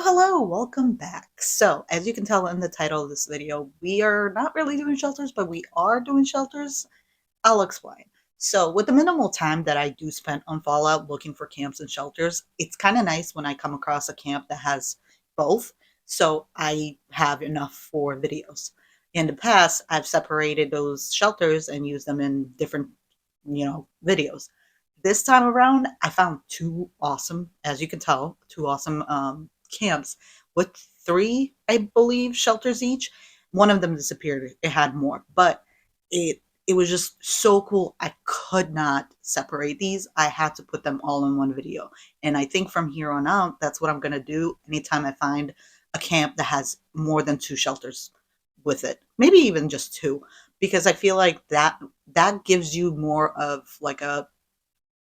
Hello, welcome back. So, as you can tell in the title of this video, we are not really doing shelters, but we are doing shelters. I'll explain. So, with the minimal time that I do spend on Fallout looking for camps and shelters, it's kind of nice when I come across a camp that has both. So, I have enough for videos. In the past, I've separated those shelters and used them in different, videos. This time around, I found two awesome, as you can tell, two awesome camps with three, I believe, shelters each. One of them disappeared. It had more, but it was just so cool. I could not separate these. I had to put them all in one video. And I think from here on out, that's what I'm going to do anytime I find a camp that has more than two shelters with it. Maybe even just two, because I feel like that gives you more of like a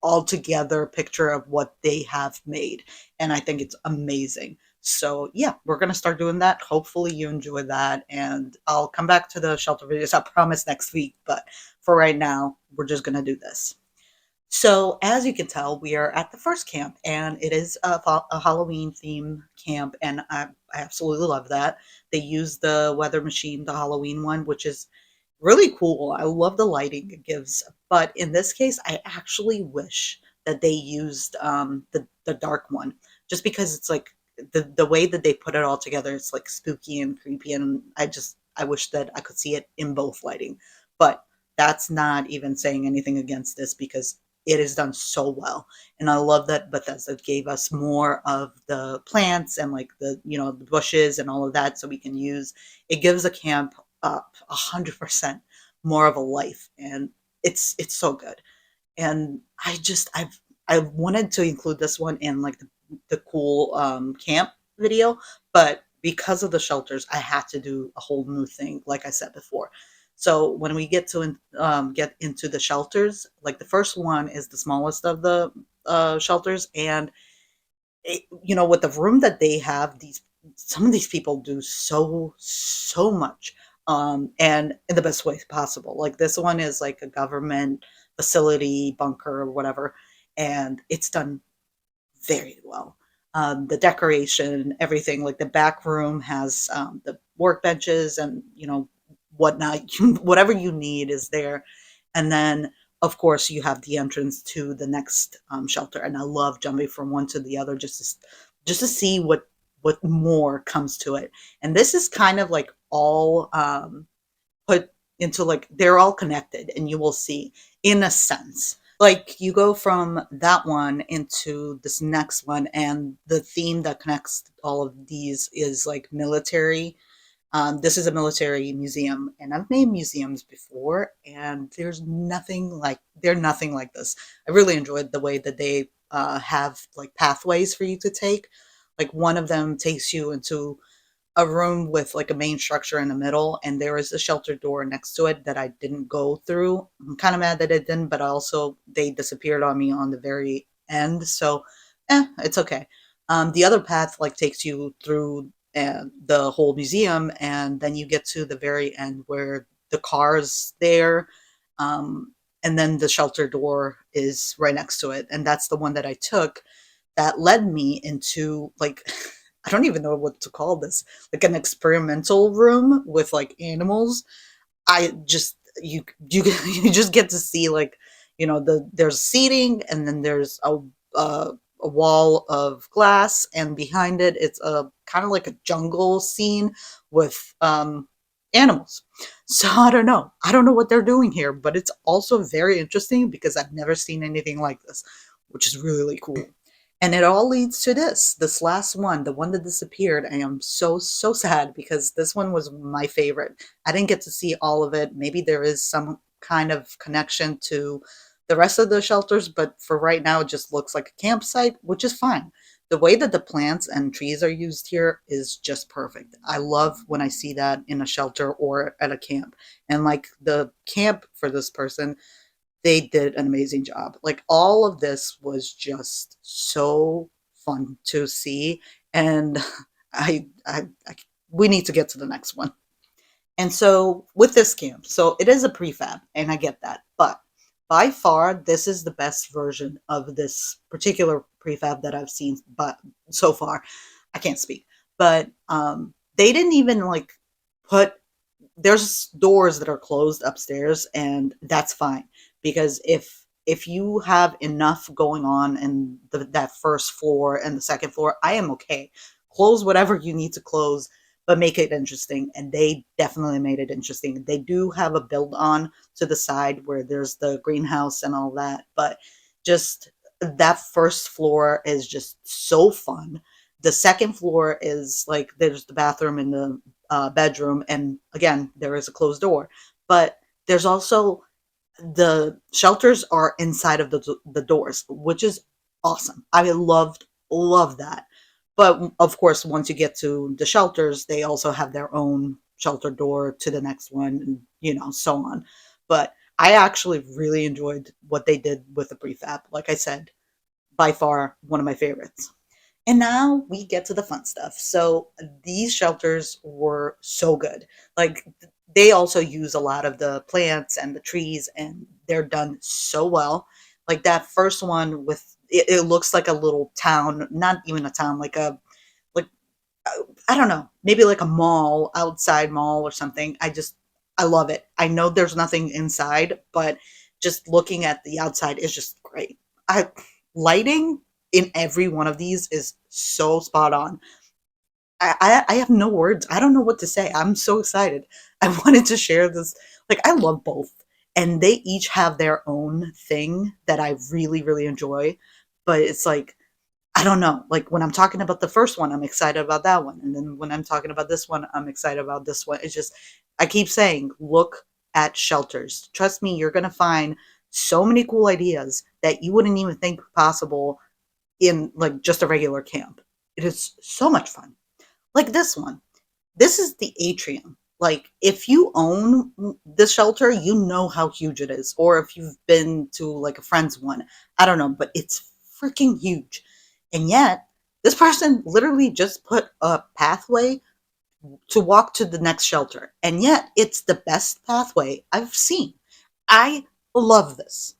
altogether picture of what they have made. And I think it's amazing. So yeah, we're gonna start doing that. Hopefully you enjoy that, and I'll come back to the shelter videos, I promise, next week. But for right now, we're just gonna do this. So as you can tell, we are at the first camp, and it is a Halloween theme camp, and I absolutely love that. They use the weather machine, the Halloween one, which is really cool. I love the lighting it gives, but in this case, I actually wish that they used the dark one, just because it's like the way that they put it all together. It's like spooky and creepy, and I wish that I could see it in both lighting, but that's not even saying anything against this because it is done so well. And I love that Bethesda gave us more of the plants and like the bushes and all of that so we can use. It gives a camp up 100% more of a life, and it's so good. And I wanted to include this one in like the cool camp video, but because of the shelters, I had to do a whole new thing, like I said before. So when we get into the shelters, like the first one is the smallest of the shelters, and with the room that they have, these some of these people do so much, and in the best way possible. Like this one is like a government facility bunker or whatever, and it's done very well. The decoration, everything, like the back room has the workbenches and whatnot. Whatever you need is there, and then of course you have the entrance to the next shelter. And I love jumping from one to the other just to see what more comes to it. And this is kind of like all put into, like, they're all connected, and you will see in a sense. Like you go from that one into this next one, and the theme that connects all of these is like military. This is a military museum, and I've made museums before, and they're nothing like this. I really enjoyed the way that they have like pathways for you to take. Like one of them takes you into a room with like a main structure in the middle, and there is a shelter door next to it that I didn't go through. I'm kind of mad that it didn't, but also they disappeared on me on the very end, so it's okay. The other path like takes you through the whole museum, and then you get to the very end where the car's there, and then the shelter door is right next to it, and that's the one that I took that led me into like I don't even know what to call this, like an experimental room with like animals. I just you you just get to see like there's seating, and then there's a wall of glass, and behind it it's a kind of like a jungle scene with animals. So I don't know what they're doing here, but it's also very interesting because I've never seen anything like this, which is really cool. And it all leads to this last one, the one that disappeared. I am so sad because this one was my favorite. I didn't get to see all of it. Maybe there is some kind of connection to the rest of the shelters, but for right now, it just looks like a campsite, which is fine. The way that the plants and trees are used here is just perfect. I love when I see that in a shelter or at a camp. And like the camp for this person, they did an amazing job. Like all of this was just so fun to see, and I we need to get to the next one. And so with this camp, so it is a prefab, and I get that, but by far this is the best version of this particular prefab that I've seen, but so far I can't speak. But they didn't even like put there's doors that are closed upstairs, and that's fine, because if you have enough going on in that first floor and the second floor, I am okay. Close whatever you need to close, but make it interesting. And they definitely made it interesting. They do have a build on to the side where there's the greenhouse and all that, but just that first floor is just so fun. The second floor is like there's the bathroom and the bedroom, and again, there is a closed door. But there's also the shelters are inside of the doors, which is awesome. I love that. But of course, once you get to the shelters, they also have their own shelter door to the next one, and so on. But I actually really enjoyed what they did with the prefab. Like I said, by far one of my favorites. And now we get to the fun stuff. So these shelters were so good. Like they also use a lot of the plants and the trees, and they're done so well. Like that first one with it looks like a little town, not even a town, like I don't know, maybe like a mall, outside mall or something. I love it. I know there's nothing inside, but just looking at the outside is just great. I lighting in every one of these is so spot on. I have no words. I don't know what to say. I'm so excited. I wanted to share this. Like I love both, and they each have their own thing that I really really enjoy. But it's like I don't know. Like when I'm talking about the first one, I'm excited about that one. And then when I'm talking about this one, I'm excited about this one. It's just, I keep saying, look at shelters. Trust me, you're going to find so many cool ideas that you wouldn't even think possible in like just a regular camp. It is so much fun. Like this one. This is the atrium. Like if you own this shelter, you know how huge it is. Or if you've been to like a friend's one, I don't know, but it's freaking huge. And yet, this person literally just put a pathway to walk to the next shelter. And yet, it's the best pathway I've seen. I love this.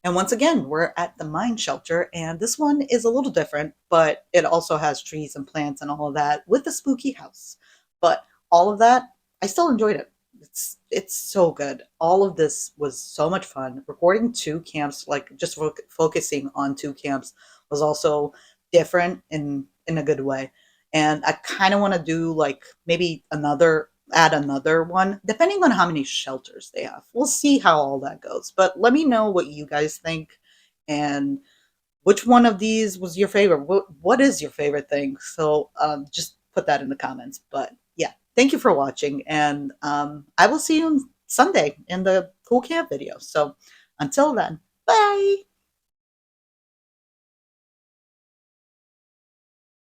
And once again, we're at the mine shelter, and this one is a little different, but it also has trees and plants and all of that with the spooky house. But all of that, I still enjoyed it. It's so good. All of this was so much fun. Recording two camps, like just focusing on two camps, was also different in a good way. And I kind of want to do like maybe add another one, depending on how many shelters they have. We'll see how all that goes. But let me know what you guys think, and which one of these was your favorite. What is your favorite thing? So just put that in the comments. But yeah, thank you for watching, and I will see you on Sunday in the cool camp video. So until then, bye.